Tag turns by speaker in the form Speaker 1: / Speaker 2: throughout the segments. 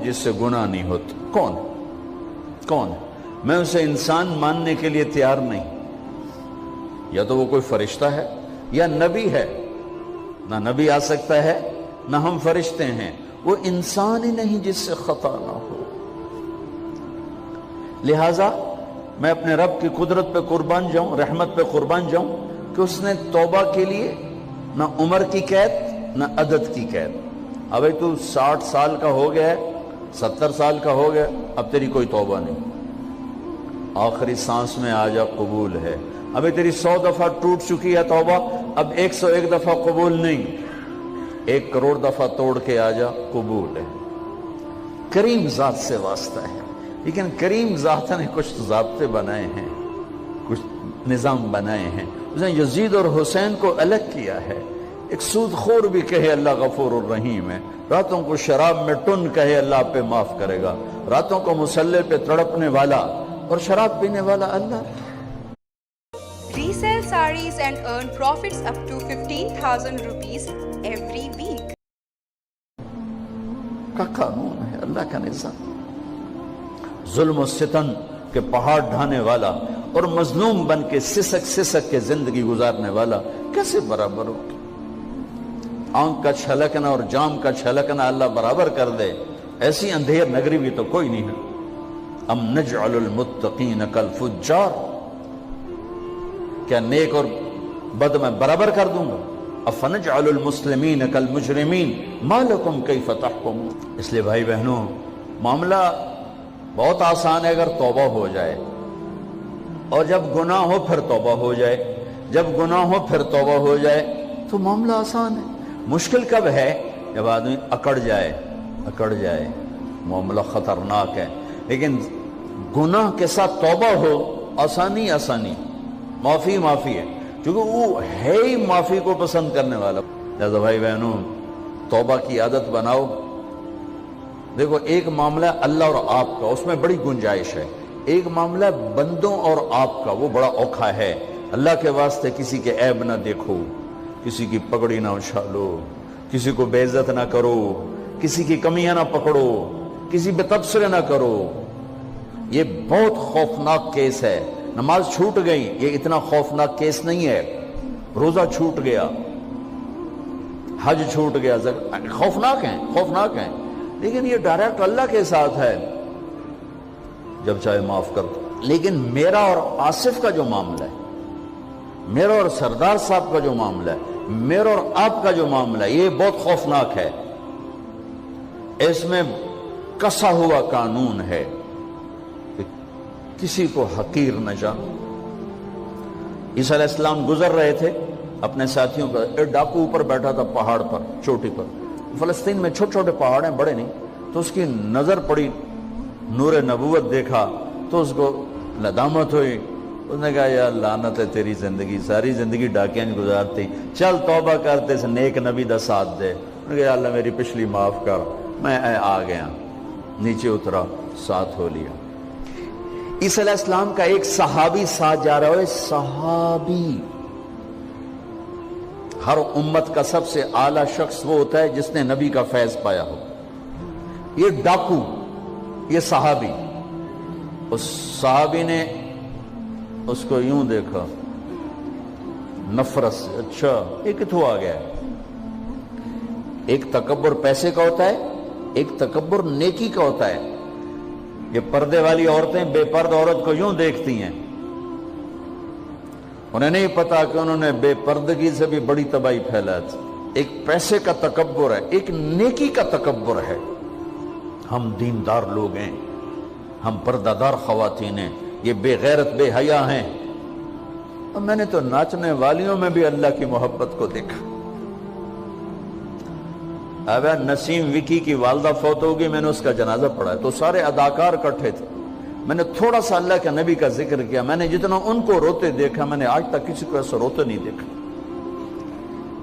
Speaker 1: جس سے گناہ نہیں ہوتا؟ کون کون؟ میں اسے انسان ماننے کے لیے تیار نہیں. یا تو وہ کوئی فرشتہ ہے یا نبی ہے. نہ نبی آ سکتا ہے نہ ہم فرشتے ہیں. وہ انسان ہی نہیں جس سے خطا نہ ہو. لہذا میں اپنے رب کی قدرت پہ قربان جاؤں, رحمت پہ قربان جاؤں کہ اس نے توبہ کے لیے نہ عمر کی قید نہ عدد کی قید. ابھی تو 60 سال کا ہو گیا ہے, 70 سال کا ہو گیا, اب تیری کوئی توبہ نہیں, آخری سانس میں آ جا قبول ہے. ابھی تیری 100 دفعہ ٹوٹ چکی ہے توبہ, اب 101 دفعہ قبول نہیں, 1 کروڑ دفعہ توڑ کے آ جا قبول ہے. کریم ذات سے واسطہ ہے. لیکن کریم ذات نے کچھ ضابطے بنائے ہیں, کچھ نظام بنائے ہیں. اس نے یزید اور حسین کو الگ کیا ہے. ایک سود خور بھی کہے اللہ غفور الرحیم ہے, راتوں کو شراب میں ٹن کہے اللہ پہ معاف کرے گا, راتوں کو مسلح پہ تڑپنے والا اور شراب پینے والا اللہ.
Speaker 2: Resell sarees and earn profits up to 15,000 rupees every week.
Speaker 1: کا قانون ہے, اللہ کا نظام. ظلم و ستم کے پہاڑ ڈھانے والا اور مظلوم بن کے سسک سسک کے زندگی گزارنے والا کیسے برابر ہو؟ آنکھ کا چھلکنا اور جام کا چھلکنا اللہ برابر کر دے, ایسی اندھیر نگری بھی تو کوئی نہیں ہے. ام نجعل المتقین کالفجار, کیا نیک اور بد میں برابر کر دوں گا؟ افنجعل المسلمین کالمجرمین ما لکم کیف تحکمون. اس لیے بھائی بہنوں, معاملہ بہت آسان ہے اگر توبہ ہو جائے, اور جب گناہ ہو پھر توبہ ہو جائے, جب گناہ ہو پھر توبہ ہو جائے تو معاملہ آسان ہے. مشکل کب ہے؟ جب آدمی اکڑ جائے, معاملہ خطرناک ہے. لیکن گناہ کے ساتھ توبہ ہو, آسانی, معافی ہے, کیونکہ وہ ہے ہی معافی کو پسند کرنے والا. لہذا بھائی بہنوں, توبہ کی عادت بناؤ. دیکھو, ایک معاملہ اللہ اور آپ کا, اس میں بڑی گنجائش ہے. ایک معاملہ بندوں اور آپ کا, وہ بڑا اوکھا ہے. اللہ کے واسطے کسی کے عیب نہ دیکھو, کسی کی پگڑی نہ اچھالو, کسی کو بے عزت نہ کرو, کسی کی کمیاں نہ پکڑو, کسی پہ تبصرے نہ کرو. یہ بہت خوفناک کیس ہے. نماز چھوٹ گئی, یہ اتنا خوفناک کیس نہیں ہے. روزہ چھوٹ گیا, حج چھوٹ گیا, خوفناک ہیں, لیکن یہ ڈائریکٹ اللہ کے ساتھ ہے, جب چاہے معاف کر دو. لیکن میرا اور آصف کا جو معاملہ ہے, میرا اور سردار صاحب کا جو معاملہ ہے, میرا اور آپ کا جو معاملہ ہے, یہ بہت خوفناک ہے. اس میں کسا ہوا قانون ہے کہ کسی کو حقیر نہ جانو. عیسیٰ علیہ السلام گزر رہے تھے اپنے ساتھیوں کا, ایک ڈاکو اوپر بیٹھا تھا پہاڑ پر, چوٹی پر. فلسطین میں چھوٹے چھوٹے پہاڑ ہیں, بڑے نہیں. تو اس کی نظر پڑی, نور نبوت دیکھا تو اس کو ندامت ہوئی. اس نے کہا یا لعنت ہے تیری زندگی, ساری زندگی ڈاکیاں گزارتی, چل توبہ کرتے سے نیک نبی دا ساتھ دے. انہوں نے کہا یا اللہ میری پچھلی معاف کر, میں آ گیا, نیچے اترا, ساتھ ہو لیا. عیسیٰ علیہ السلام کا ایک صحابی ساتھ جا رہا ہے. صحابی, ہر امت کا سب سے اعلیٰ شخص وہ ہوتا ہے جس نے نبی کا فیض پایا ہو. یہ ڈاکو, یہ صحابی. اس صحابی نے اس کو یوں دیکھا نفرت سے, اچھا یہ کتوں آ گیا. ایک تکبر پیسے کا ہوتا ہے, ایک تکبر نیکی کا ہوتا ہے. یہ پردے والی عورتیں بے پرد عورت کو یوں دیکھتی ہیں, انہیں نہیں پتا کہ انہوں نے بے پردگی سے بھی بڑی تباہی پھیلا تھی. ایک پیسے کا تکبر ہے, ایک نیکی کا تکبر ہے. ہم دیندار لوگ ہیں, ہم پردہ دار خواتین ہیں, یہ بے غیرت بے حیا ہیں. اور میں نے تو ناچنے والیوں میں بھی اللہ کی محبت کو دیکھا. اب نسیم وکی کی والدہ فوت ہوگی, میں نے اس کا جنازہ پڑھا تو سارے اداکار اکٹھے تھے. میں نے تھوڑا سا اللہ کے نبی کا ذکر کیا. میں نے جتنا ان کو روتے دیکھا, میں نے آج تک کسی کو ایسا روتے نہیں دیکھا.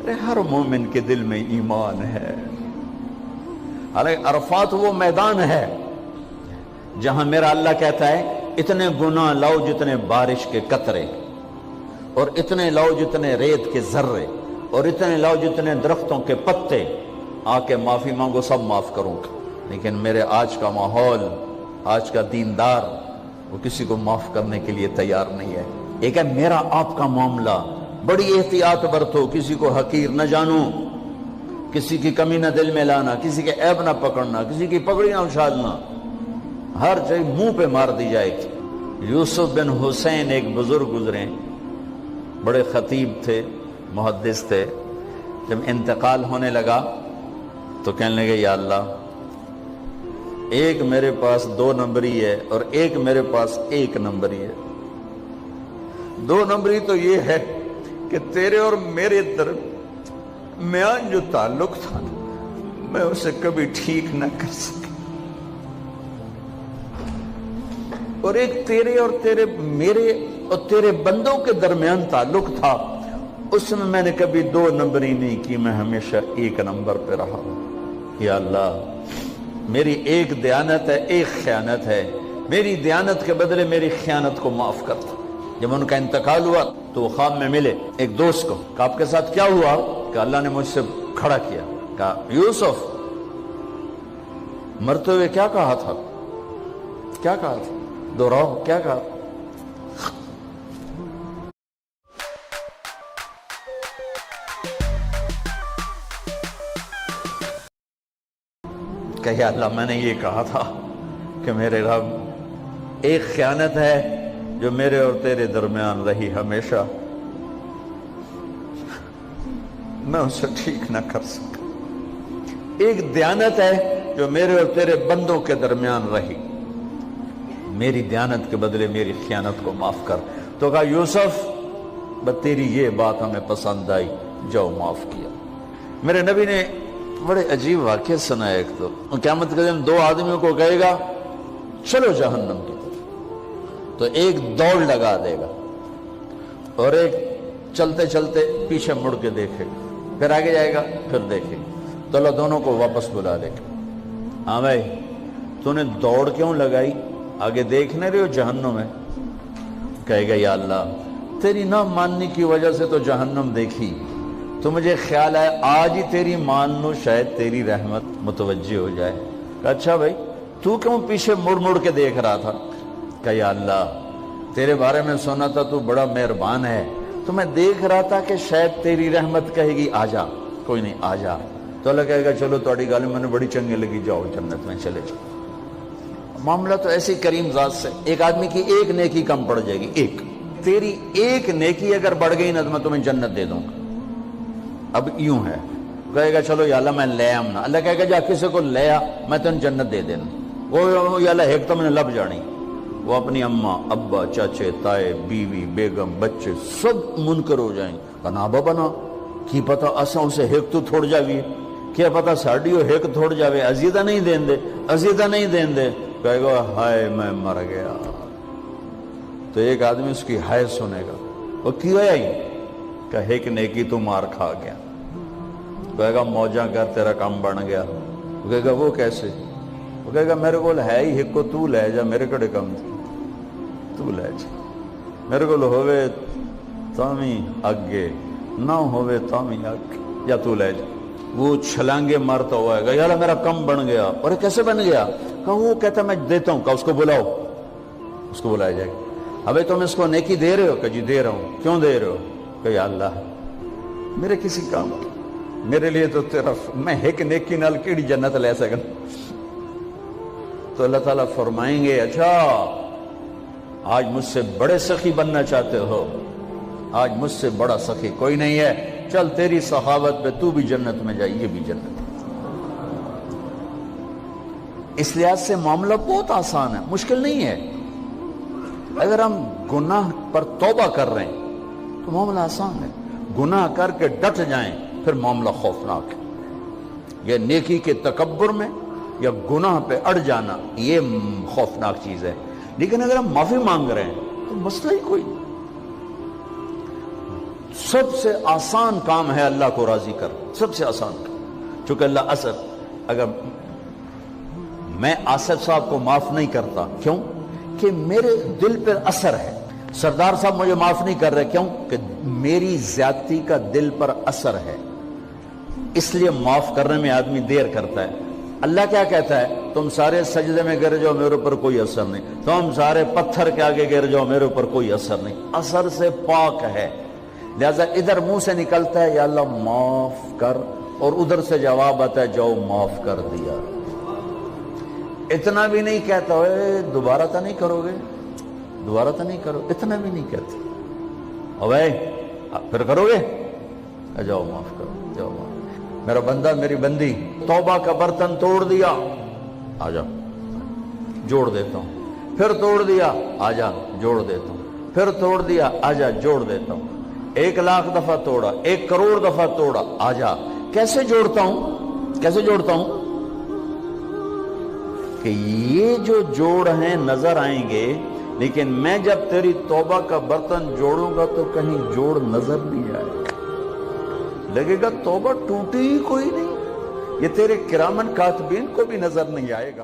Speaker 1: ارے ہر مومن کے دل میں ایمان ہے. حالانکہ عرفات وہ میدان ہے جہاں میرا اللہ کہتا ہے اتنے گناہ لاؤ جتنے بارش کے قطرے, اور اتنے لاؤ جتنے ریت کے ذرے, اور اتنے لاؤ جتنے درختوں کے پتے, آ کے معافی مانگو, سب معاف کروں گا. لیکن میرے آج کا ماحول، آج کا دیندار وہ کسی کو معاف کرنے کے لیے تیار نہیں ہے۔ ایک ہے میرا آپ کا معاملہ، بڑی احتیاط برتو، کسی کو حقیر نہ جانو، کسی کی کمی نہ دل میں لانا، کسی کے عیب نہ پکڑنا، کسی کی پگڑی نہ اچھالنا، ہر جگہ منہ پہ مار دی جائے گی۔ یوسف بن حسین ایک بزرگ گزرے، بڑے خطیب تھے، محدث تھے۔ جب انتقال ہونے لگا تو کہنے لگے یا اللہ، ایک میرے پاس 2 نمبری ہے اور ایک میرے پاس 1 نمبری ہے۔ 2 نمبری تو یہ ہے کہ تیرے اور میرے درمیان جو تعلق تھا میں اسے کبھی ٹھیک نہ کر سکا، اور ایک تیرے اور میرے اور تیرے بندوں کے درمیان تعلق تھا، اس میں نے کبھی 2 نمبری نہیں کی، میں ہمیشہ 1 نمبر پہ رہا۔ یا اللہ، میری ایک دیانت ہے، ایک خیانت ہے، میری دیانت کے بدلے میری خیانت کو معاف کرتا۔ جب ان کا انتقال ہوا تو وہ خواب میں ملے ایک دوست کو، کہ آپ کے ساتھ کیا ہوا؟ کہ اللہ نے مجھ سے کھڑا کیا، کہا یوسف مرتے ہوئے کیا کہا تھا؟ کیا کہا تھا؟ دوہراؤ، کیا کہا؟ کہ یا اللہ، میں نے یہ کہا تھا کہ میرے رب، ایک خیانت ہے جو میرے اور تیرے درمیان رہی ہمیشہ، میں اسے ٹھیک نہ کر سکا۔ ایک دیانت ہے جو میرے اور تیرے بندوں کے درمیان رہی، میری دیانت کے بدلے میری خیانت کو معاف کر۔ تو کہا یوسف، بس تیری یہ بات ہمیں پسند آئی، جاؤ معاف کیا۔ میرے نبی نے بڑے عجیب واقعہ سنا ہے۔ ایک تو قیامت کے دن 2 آدمیوں کو کہے گا چلو جہنم کی طرف، تو ایک دوڑ لگا دے گا اور ایک چلتے چلتے پیچھے مڑ کے دیکھے گا، پھر آگے جائے گا، پھر دیکھے گا، تو اللہ دونوں کو واپس بلا لے گا۔ ہاں بھائی، تو نے دوڑ کیوں لگائی؟ آگے دیکھنے رہے ہو جہنم ہے؟ کہے گا یا اللہ، تیری نہ ماننے کی وجہ سے تو جہنم دیکھی، تو مجھے خیال ہے آج ہی تیری مان لوں، شاید تیری رحمت متوجہ ہو جائے۔ کہا اچھا بھائی، تو کیوں پیچھے مڑ مڑ کے دیکھ رہا تھا؟ کہ یا اللہ، تیرے بارے میں سنا تھا تو بڑا مہربان ہے، تو میں دیکھ رہا تھا کہ شاید تیری رحمت کہے گی آ جا۔ کوئی نہیں، آ جا۔ تو اللہ کہے گا چلو تھوڑی گل میں نے بڑی چنگی لگی، جاؤ جنت میں چلے جاؤ۔ معاملہ تو ایسی کریم ذات سے، ایک آدمی کی ایک نیکی کم پڑ جائے گی، ایک تیری ایک نیکی اگر بڑھ گئی نا تو میں تمہیں جنت دے دوں گا۔ اب یوں ہے، کہے گا چلو یا اللہ میں لے آم نا، اللہ کہے گا جا کسی کو لے آ، میں تمہیں جنت دے دینا۔ وہ یا اللہ ایک تو میں نے لب جانی، وہ اپنی اماں ابا چاچے تائے بیوی بیگم بچے سب منکر ہو جائیں گے۔ نا بابا نا کی پتا اساں اسے ہیک تو تھوڑ جاوی، کیا پتا ساڑی وہ ہیک تھوڑ جاوے، عزیزہ نہیں دین دے، عزیزہ نہیں دین دے۔ کہے گا ہائے میں مر گیا۔ تو ایک آدمی اس کی ہائے سنے گا، وہ کی ہویا ہی کہے کہ نیکی تو مار کھا گیا۔ کہے گا موجاں کر تیرا کام بن گیا۔ وہ کہے گا وہ کیسے؟ وہ کہے گا میرے کو ہے ہی ایک کو، تو لے جا، میرے کڑے کم تو لے جا، میرے کو ہوئے تامی اگے نہ ہوئے تامی اگے، یا تو لے جا۔ وہ چھلانگے مارتا ہوا ہے گا یا اللہ میرا کم بن گیا۔ اور کیسے بن گیا؟ کہا وہ کہتا میں دیتا ہوں۔ کہا اس کو بلاؤ، اس کو بلایا جائے گا۔ ابھی تم اس کو نیکی دے رہے ہو؟ کہ جی دے رہا ہوں۔ کیوں دے رہے ہو؟ کہ یا اللہ میرے کسی کام کی، میرے لیے تو تیرا، میں ایک نیکی نال کیڑی جنت لے سکن۔ تو اللہ تعالیٰ فرمائیں گے اچھا آج مجھ سے بڑے سخی بننا چاہتے ہو؟ آج مجھ سے بڑا سخی کوئی نہیں ہے، چل تیری سخاوت پہ تو بھی جنت میں جائے، یہ بھی جنت ہے۔ اس لحاظ سے معاملہ بہت آسان ہے، مشکل نہیں ہے۔ اگر ہم گناہ پر توبہ کر رہے ہیں تو معاملہ آسان ہے، گناہ کر کے ڈٹ جائیں پھر معاملہ خوفناک ہے۔ یہ نیکی کے تکبر میں یا گناہ پہ اڑ جانا یہ خوفناک چیز ہے۔ لیکن اگر ہم معافی مانگ رہے ہیں تو مسئلہ ہی کوئی نہیں۔ سب سے آسان کام ہے اللہ کو راضی کر، سب سے آسان کام۔ چونکہ اللہ اگر میں آصف صاحب کو معاف نہیں کرتا، کیوں کہ میرے دل پر اثر ہے۔ سردار صاحب مجھے معاف نہیں کر رہے، کیوں کہ میری زیادتی کا دل پر اثر ہے۔ اس لیے معاف کرنے میں آدمی دیر کرتا ہے۔ اللہ کیا کہتا ہے؟ تم سارے سجدے میں گر جاؤ میرے اوپر کوئی اثر نہیں، تم سارے پتھر کے آگے گر جاؤ میرے اوپر کوئی اثر نہیں، اثر سے پاک ہے۔ لہذا ادھر منہ سے نکلتا ہے یا اللہ معاف کر، اور ادھر سے جواب آتا ہے جاؤ معاف کر دیا۔ اتنا بھی نہیں کہتا اے دوبارہ تو نہیں کرو گے، دوبارہ تو نہیں کرو، اتنا بھی نہیں کہتے، اوے پھر کرو گے، جاؤ معاف کرو، جاؤ معاف۔ میرا بندہ میری بندی توبہ کا برتن توڑ دیا، آ جا جوڑ دیتا ہوں، پھر توڑ دیا، آ جا جوڑ دیتا ہوں، پھر توڑ دیا، آ جا جوڑ دیتا ہوں، 1,00,000 دفعہ توڑا، 1 کروڑ دفعہ توڑا، آ جا۔ کیسے جوڑتا ہوں؟ کیسے جوڑتا ہوں؟ کہ یہ جو جوڑ ہیں نظر آئیں گے، لیکن میں جب تیری توبہ کا برتن جوڑوں گا تو کہیں جوڑ نظر نہیں آئے گا، لگے گا توبہ ٹوٹی ہی کوئی نہیں، یہ تیرے کرامن کاتبین کو بھی نظر نہیں آئے گا۔